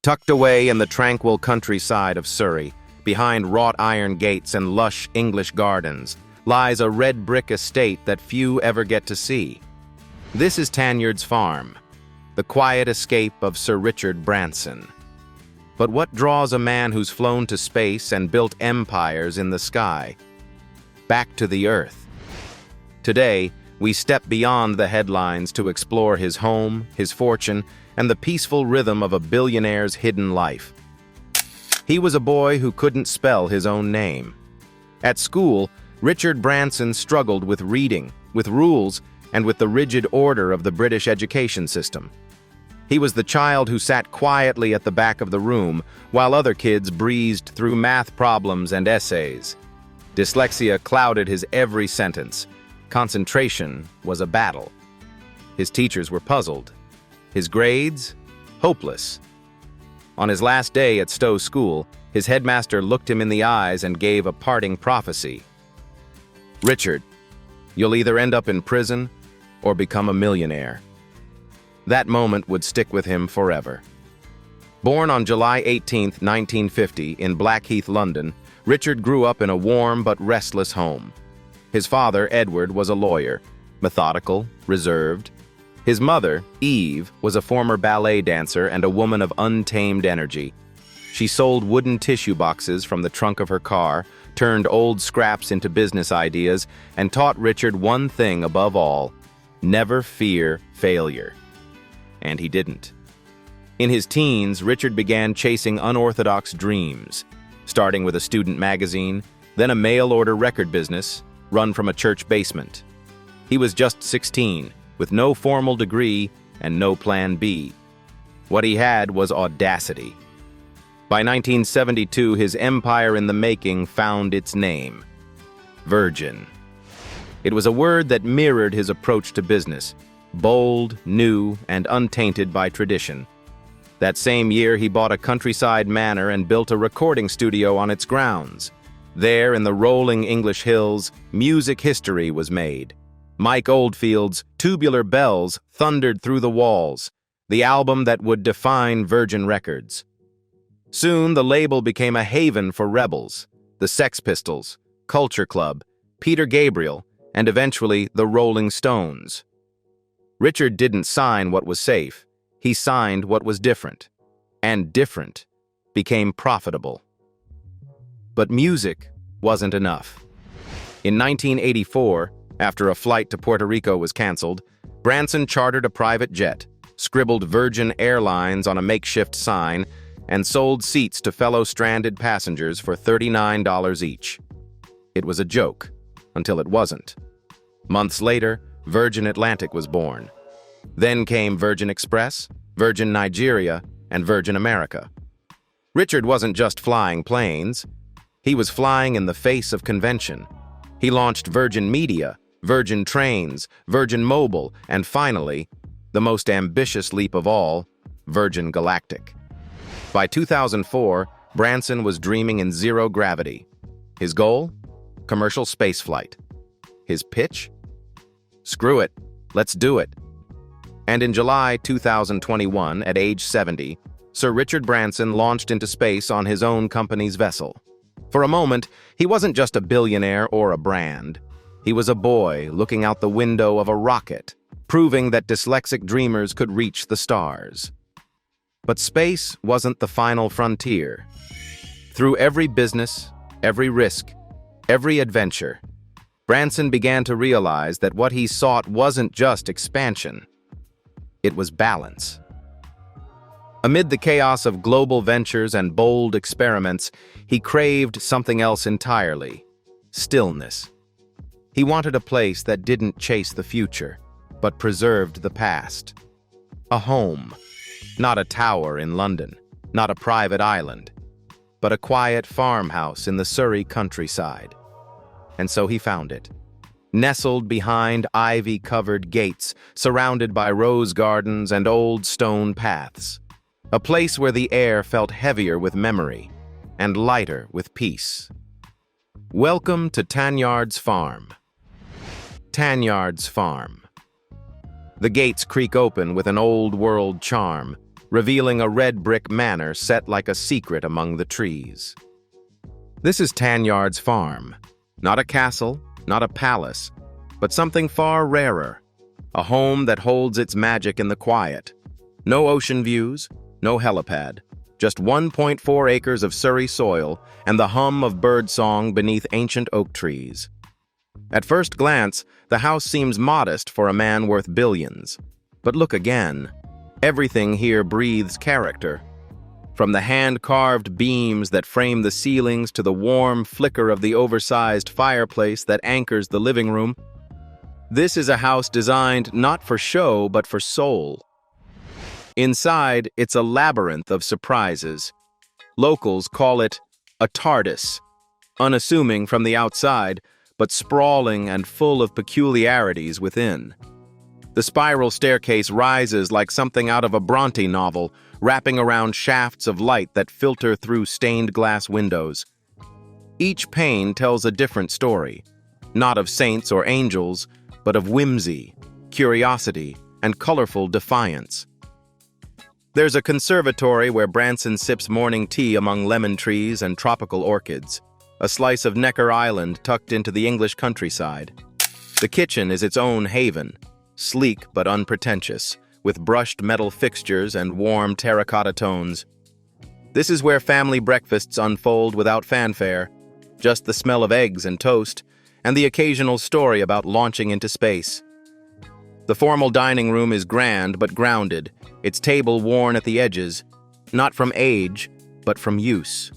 Tucked away in the tranquil countryside of Surrey, behind wrought iron gates and lush English gardens, lies a red brick estate that few ever get to see. This is Tanyards Farm, the quiet escape of Sir Richard Branson. But what draws a man who's flown to space and built empires in the sky? Back to the earth. Today, we step beyond the headlines to explore his home, his fortune, and the peaceful rhythm of a billionaire's hidden life. He was a boy who couldn't spell his own name. At school, Richard Branson struggled with reading, with rules, and with the rigid order of the British education system. He was the child who sat quietly at the back of the room while other kids breezed through math problems and essays. Dyslexia clouded his every sentence. Concentration was a battle. His teachers were puzzled. His grades? Hopeless. On his last day at Stowe School, his headmaster looked him in the eyes and gave a parting prophecy. "Richard, you'll either end up in prison or become a millionaire." That moment would stick with him forever. Born on July 18, 1950, in Blackheath, London, Richard grew up in a warm but restless home. His father, Edward, was a lawyer, methodical, reserved. His mother, Eve, was a former ballet dancer and a woman of untamed energy. She sold wooden tissue boxes from the trunk of her car, turned old scraps into business ideas, and taught Richard one thing above all: never fear failure. And he didn't. In his teens, Richard began chasing unorthodox dreams, starting with a student magazine, then a mail-order record business, run from a church basement. He was just 16, with no formal degree and no plan B. What he had was audacity. By 1972, his empire in the making found its name: Virgin. It was a word that mirrored his approach to business, bold, new, and untainted by tradition. That same year, he bought a countryside manor and built a recording studio on its grounds. There, in the rolling English hills, music history was made. Mike Oldfield's Tubular Bells thundered through the walls, the album that would define Virgin Records. Soon, the label became a haven for rebels: the Sex Pistols, Culture Club, Peter Gabriel, and eventually the Rolling Stones. Richard didn't sign what was safe. He signed what was different. And different became profitable. But music wasn't enough. In 1984, after a flight to Puerto Rico was canceled, Branson chartered a private jet, scribbled Virgin Airlines on a makeshift sign, and sold seats to fellow stranded passengers for $39 each. It was a joke, until it wasn't. Months later, Virgin Atlantic was born. Then came Virgin Express, Virgin Nigeria, and Virgin America. Richard wasn't just flying planes. He was flying in the face of convention. He launched Virgin Media, Virgin Trains, Virgin Mobile, and finally, the most ambitious leap of all, Virgin Galactic. By 2004, Branson was dreaming in zero gravity. His goal? Commercial spaceflight. His pitch? Screw it, let's do it. And in July 2021, at age 70, Sir Richard Branson launched into space on his own company's vessel. For a moment, he wasn't just a billionaire or a brand. He was a boy looking out the window of a rocket, proving that dyslexic dreamers could reach the stars. But space wasn't the final frontier. Through every business, every risk, every adventure, Branson began to realize that what he sought wasn't just expansion. It was balance. Amid the chaos of global ventures and bold experiments, he craved something else entirely: stillness. He wanted a place that didn't chase the future, but preserved the past. A home. Not a tower in London, not a private island, but a quiet farmhouse in the Surrey countryside. And so he found it. Nestled behind ivy-covered gates, surrounded by rose gardens and old stone paths. A place where the air felt heavier with memory and lighter with peace. Welcome to Tanyards Farm. Tanyards Farm. The gates creak open with an old-world charm. revealing a red brick manor set like a secret among the trees. This is Tanyards Farm. Not a castle, not a palace, but something far rarer. A home that holds its magic in the quiet. No ocean views, no helipad. Just 1.4 acres of Surrey soil and the hum of birdsong beneath ancient oak trees. At first glance, the house seems modest for a man worth billions. But look again. Everything here breathes character. From the hand-carved beams that frame the ceilings to the warm flicker of the oversized fireplace that anchors the living room, this is a house designed not for show but for soul. Inside, it's a labyrinth of surprises. Locals call it a TARDIS, unassuming from the outside, but sprawling and full of peculiarities within. The spiral staircase rises like something out of a Bronte novel, wrapping around shafts of light that filter through stained glass windows. Each pane tells a different story, not of saints or angels, but of whimsy, curiosity, and colorful defiance. There's a conservatory where Branson sips morning tea among lemon trees and tropical orchids, a slice of Necker Island tucked into the English countryside. The kitchen is its own haven, sleek but unpretentious, with brushed metal fixtures and warm terracotta tones. This is where family breakfasts unfold without fanfare, just the smell of eggs and toast, and the occasional story about launching into space. The formal dining room is grand but grounded, its table worn at the edges, not from age, but from use.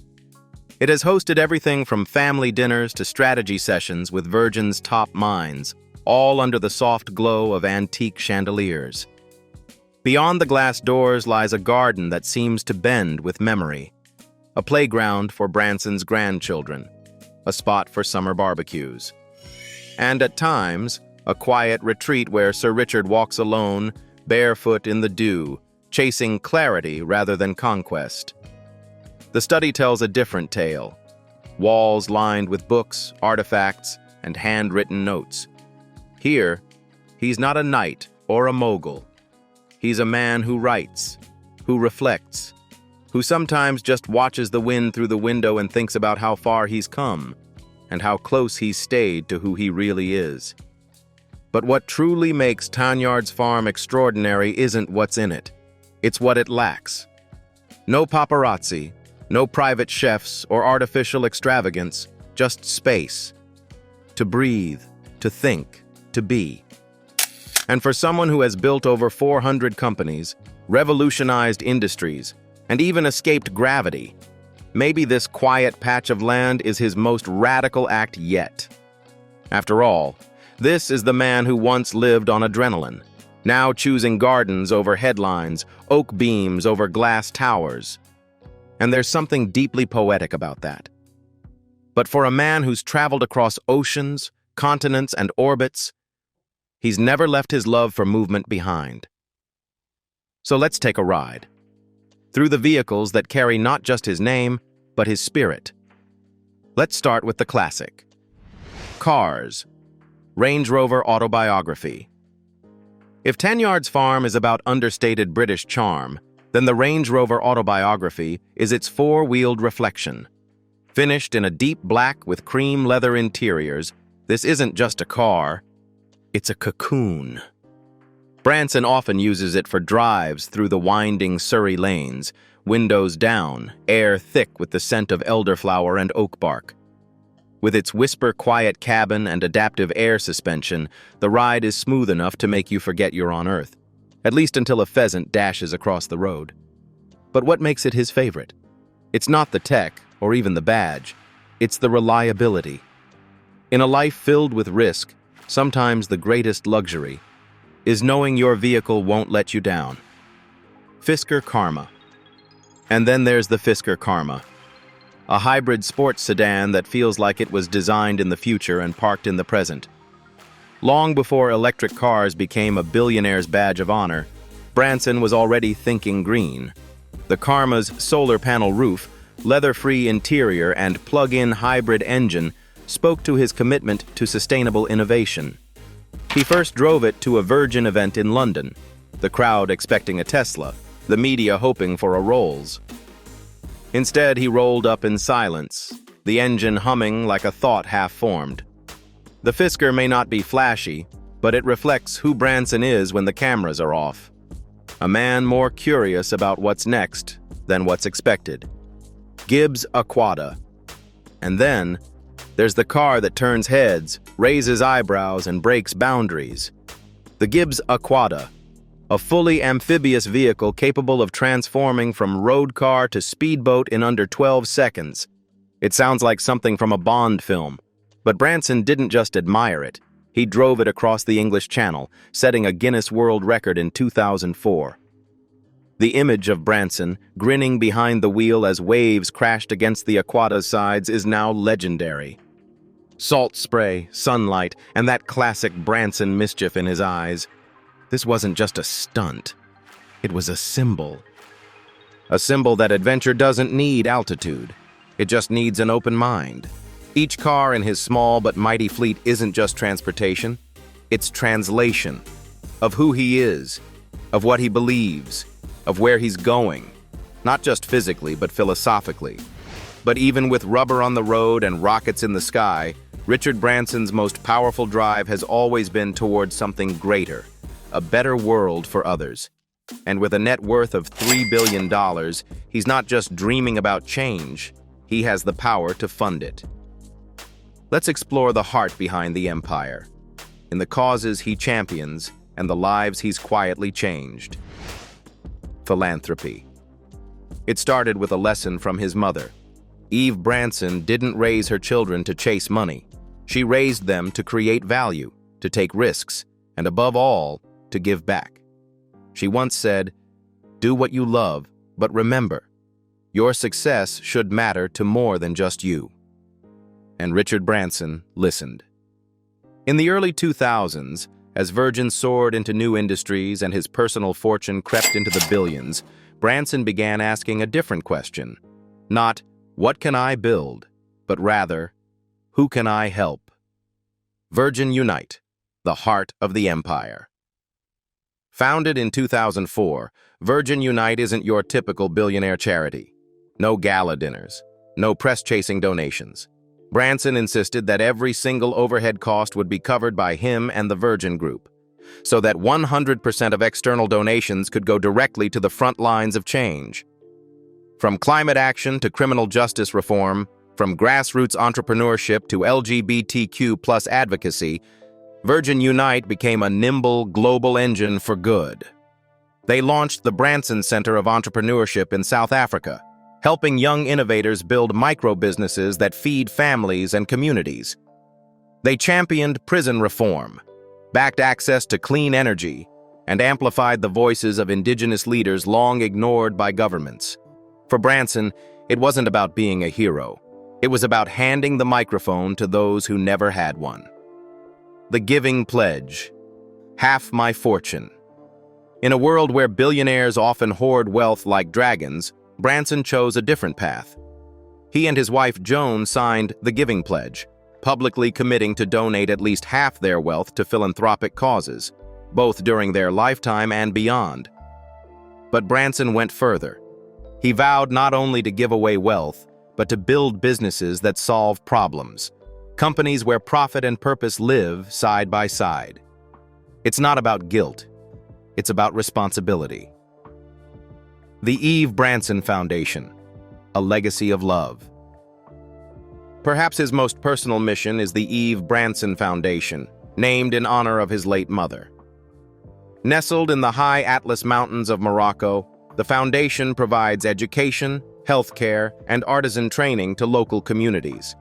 It has hosted everything from family dinners to strategy sessions with Virgin's top minds, all under the soft glow of antique chandeliers. Beyond the glass doors lies a garden that seems to bend with memory, a playground for Branson's grandchildren, a spot for summer barbecues, and at times, a quiet retreat where Sir Richard walks alone, barefoot in the dew, chasing clarity rather than conquest. The study tells a different tale, walls lined with books, artifacts, and handwritten notes. Here, he's not a knight or a mogul. He's a man who writes, who reflects, who sometimes just watches the wind through the window and thinks about how far he's come and how close he's stayed to who he really is. But what truly makes Tanyards Farm extraordinary isn't what's in it. It's what it lacks. No paparazzi, no private chefs or artificial extravagance, just space. To breathe, to think, to be. And for someone who has built over 400 companies, revolutionized industries, and even escaped gravity, maybe this quiet patch of land is his most radical act yet. After all, this is the man who once lived on adrenaline, now choosing gardens over headlines, oak beams over glass towers. And there's something deeply poetic about that. But for a man who's traveled across oceans, continents, and orbits, he's never left his love for movement behind. So let's take a ride. Through the vehicles that carry not just his name, but his spirit. Let's start with the classic. Cars. Range Rover Autobiography. If Tanyards Farm is about understated British charm, then the Range Rover Autobiography is its four-wheeled reflection. Finished in a deep black with cream leather interiors, this isn't just a car, it's a cocoon. Branson often uses it for drives through the winding Surrey lanes, windows down, air thick with the scent of elderflower and oak bark. With its whisper-quiet cabin and adaptive air suspension, the ride is smooth enough to make you forget you're on Earth, at least until a pheasant dashes across the road. But what makes it his favorite? It's not the tech or even the badge, it's the reliability. In a life filled with risk, sometimes the greatest luxury is knowing your vehicle won't let you down. Fisker Karma. And then there's the Fisker Karma, a hybrid sports sedan that feels like it was designed in the future and parked in the present. Long before electric cars became a billionaire's badge of honor, Branson was already thinking green. The Karma's solar panel roof, leather-free interior, and plug-in hybrid engine spoke to his commitment to sustainable innovation. He first drove it to a Virgin event in London, the crowd expecting a Tesla, the media hoping for a rolls. Instead, he rolled up in silence, the engine humming like a thought half-formed. The Fisker may not be flashy, but it reflects who Branson is when the cameras are off. A man more curious about what's next than what's expected. Gibbs Aquada. And then, there's the car that turns heads, raises eyebrows, and breaks boundaries. The Gibbs Aquada, a fully amphibious vehicle capable of transforming from road car to speedboat in under 12 seconds. It sounds like something from a Bond film, but Branson didn't just admire it. He drove it across the English Channel, setting a Guinness World Record in 2004. The image of Branson, grinning behind the wheel as waves crashed against the Aquada's sides, is now legendary. Salt spray, sunlight, and that classic Branson mischief in his eyes. This wasn't just a stunt. It was a symbol. A symbol that adventure doesn't need altitude. It just needs an open mind. Each car in his small but mighty fleet isn't just transportation. It's translation of who he is, of what he believes, of where he's going. Not just physically, but philosophically. But even with rubber on the road and rockets in the sky, Richard Branson's most powerful drive has always been towards something greater. A better world for others. And with a net worth of $3 billion, he's not just dreaming about change, he has the power to fund it. Let's explore the heart behind the empire, in the causes he champions and the lives he's quietly changed. Philanthropy. It started with a lesson from his mother. Eve Branson didn't raise her children to chase money. She raised them to create value, to take risks, and above all, to give back. She once said, "Do what you love, but remember, your success should matter to more than just you." And Richard Branson listened. In the early 2000s, as Virgin soared into new industries and his personal fortune crept into the billions, Branson began asking a different question. Not, "What can I build?" but rather, "Who can I help?" Virgin Unite, the heart of the empire. Founded in 2004, Virgin Unite isn't your typical billionaire charity. No gala dinners, no press-chasing donations. Branson insisted that every single overhead cost would be covered by him and the Virgin Group, so that 100% of external donations could go directly to the front lines of change. From climate action to criminal justice reform, from grassroots entrepreneurship to LGBTQ+ advocacy, Virgin Unite became a nimble global engine for good. They launched the Branson Center of Entrepreneurship in South Africa, helping young innovators build micro-businesses that feed families and communities. They championed prison reform, backed access to clean energy, and amplified the voices of indigenous leaders long ignored by governments. For Branson, it wasn't about being a hero. It was about handing the microphone to those who never had one. The Giving Pledge. Half my fortune. In a world where billionaires often hoard wealth like dragons, Branson chose a different path. He and his wife Joan signed the Giving Pledge, publicly committing to donate at least half their wealth to philanthropic causes, both during their lifetime and beyond. But Branson went further. He vowed not only to give away wealth, but to build businesses that solve problems. Companies where profit and purpose live side by side. It's not about guilt. It's about responsibility. The Eve Branson Foundation, a legacy of love. Perhaps his most personal mission is the Eve Branson Foundation, named in honor of his late mother. Nestled in the high Atlas Mountains of Morocco, the foundation provides education, healthcare, and artisan training to local communities.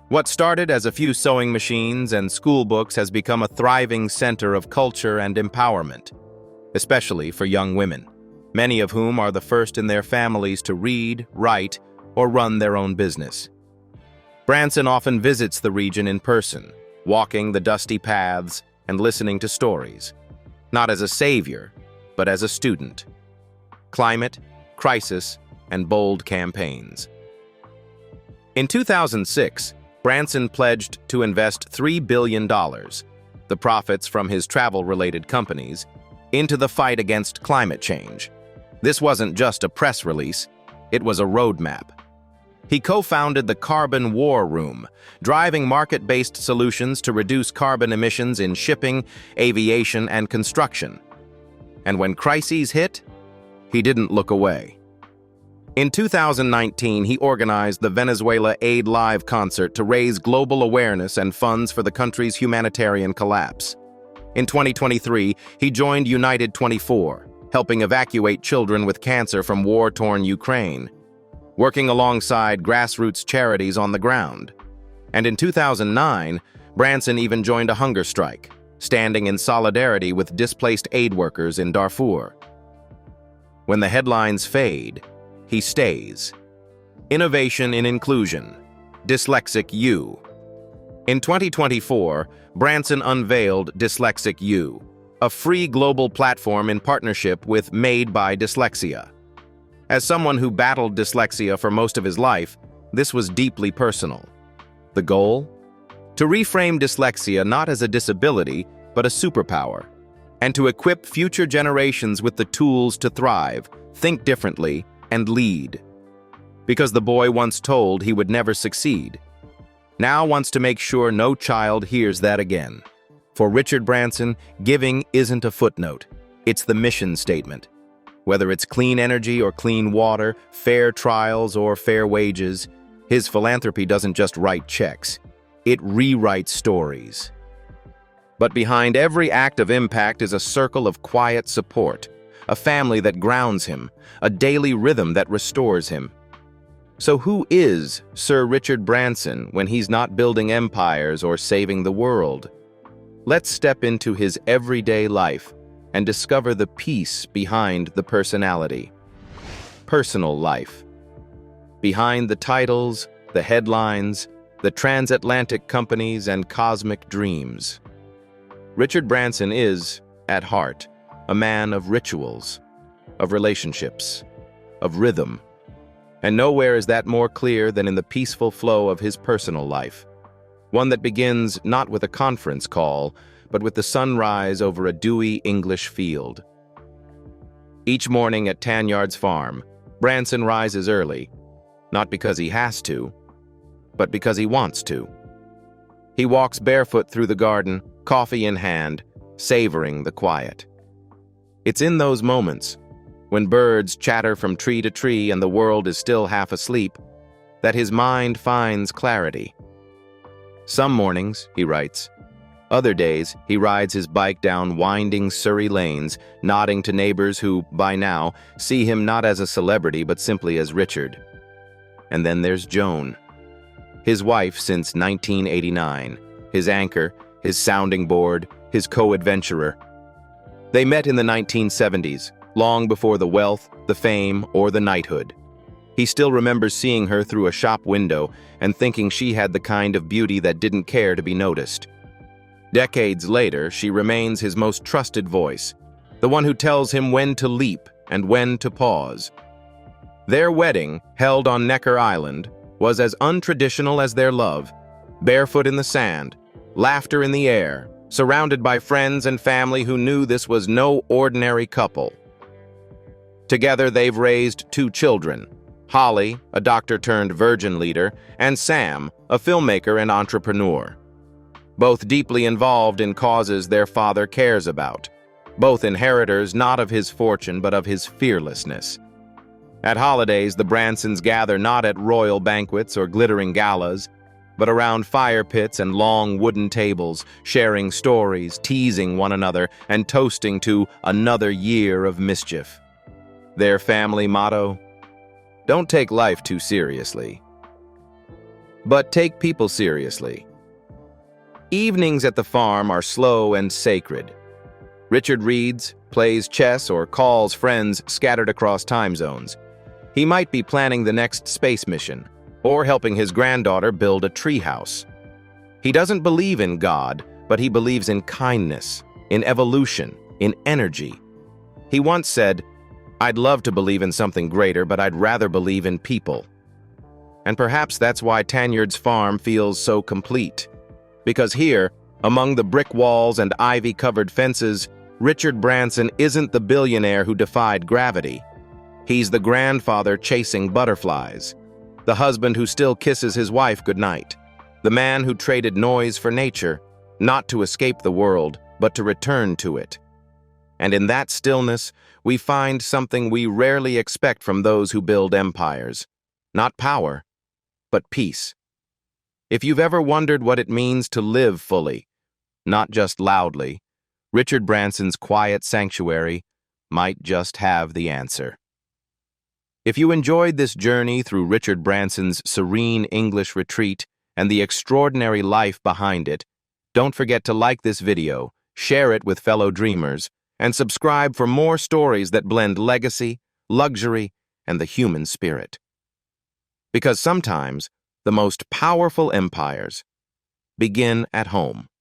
What started as a few sewing machines and school books has become a thriving center of culture and empowerment, especially for young women, many of whom are the first in their families to read, write, or run their own business. Branson often visits the region in person, walking the dusty paths and listening to stories, not as a savior, but as a student. Climate, crisis, and bold campaigns. In 2006, Branson pledged to invest $3 billion, the profits from his travel-related companies, into the fight against climate change. This wasn't just a press release, it was a roadmap. He co-founded the Carbon War Room, driving market-based solutions to reduce carbon emissions in shipping, aviation, and construction. And when crises hit, he didn't look away. In 2019, he organized the Venezuela Aid Live concert to raise global awareness and funds for the country's humanitarian collapse. In 2023, he joined United 24, helping evacuate children with cancer from war-torn Ukraine, working alongside grassroots charities on the ground. And in 2009, Branson even joined a hunger strike, standing in solidarity with displaced aid workers in Darfur. When the headlines fade, he stays. Innovation in inclusion. Dyslexic U. In 2024, Branson unveiled Dyslexic U, a free global platform in partnership with Made by Dyslexia. As someone who battled dyslexia for most of his life, this was deeply personal. The goal? To reframe dyslexia not as a disability, but a superpower, and to equip future generations with the tools to thrive, think differently, and lead. Because the boy once told he would never succeed, now wants to make sure no child hears that again. For Richard Branson, giving isn't a footnote, it's the mission statement. Whether it's clean energy or clean water, fair trials or fair wages, his philanthropy doesn't just write checks, it rewrites stories. But behind every act of impact is a circle of quiet support, a family that grounds him, a daily rhythm that restores him. So who is Sir Richard Branson when he's not building empires or saving the world? Let's step into his everyday life and discover the peace behind the personality. Personal life. Behind the titles, the headlines, the transatlantic companies, and cosmic dreams. Richard Branson is, at heart, a man of rituals, of relationships, of rhythm. And nowhere is that more clear than in the peaceful flow of his personal life. One that begins not with a conference call, but with the sunrise over a dewy English field. Each morning at Tanyards Farm, Branson rises early, not because he has to, but because he wants to. He walks barefoot through the garden, coffee in hand, savoring the quiet. It's in those moments, when birds chatter from tree to tree and the world is still half asleep, that his mind finds clarity. Some mornings, he writes, other days, he rides his bike down winding Surrey lanes, nodding to neighbors who, by now, see him not as a celebrity but simply as Richard. And then there's Joan, his wife since 1989, his anchor, his sounding board, his co-adventurer. They met in the 1970s, long before the wealth, the fame, or the knighthood. He still remembers seeing her through a shop window and thinking she had the kind of beauty that didn't care to be noticed. Decades later, she remains his most trusted voice, the one who tells him when to leap and when to pause. Their wedding, held on Necker Island, was as untraditional as their love, barefoot in the sand, laughter in the air, surrounded by friends and family who knew this was no ordinary couple. Together, they've raised 2 children, Holly, a doctor-turned-virgin leader, and Sam, a filmmaker and entrepreneur. Both deeply involved in causes their father cares about, both inheritors not of his fortune but of his fearlessness. At holidays, the Bransons gather not at royal banquets or glittering galas, but around fire pits and long wooden tables, sharing stories, teasing one another, and toasting to another year of mischief. Their family motto? Don't take life too seriously, but take people seriously. Evenings at the farm are slow and sacred. Richard reads, plays chess, or calls friends scattered across time zones. He might be planning the next space mission, or helping his granddaughter build a treehouse. He doesn't believe in God, but he believes in kindness, in evolution, in energy. He once said, "I'd love to believe in something greater, but I'd rather believe in people." And perhaps that's why Tanyards Farm feels so complete. Because here, among the brick walls and ivy-covered fences, Richard Branson isn't the billionaire who defied gravity. He's the grandfather chasing butterflies, the husband who still kisses his wife goodnight, the man who traded noise for nature, not to escape the world, but to return to it. And in that stillness, we find something we rarely expect from those who build empires. Not power, but peace. If you've ever wondered what it means to live fully, not just loudly, Richard Branson's quiet sanctuary might just have the answer. If you enjoyed this journey through Richard Branson's serene English retreat and the extraordinary life behind it, don't forget to like this video, share it with fellow dreamers, and subscribe for more stories that blend legacy, luxury, and the human spirit. Because sometimes the most powerful empires begin at home.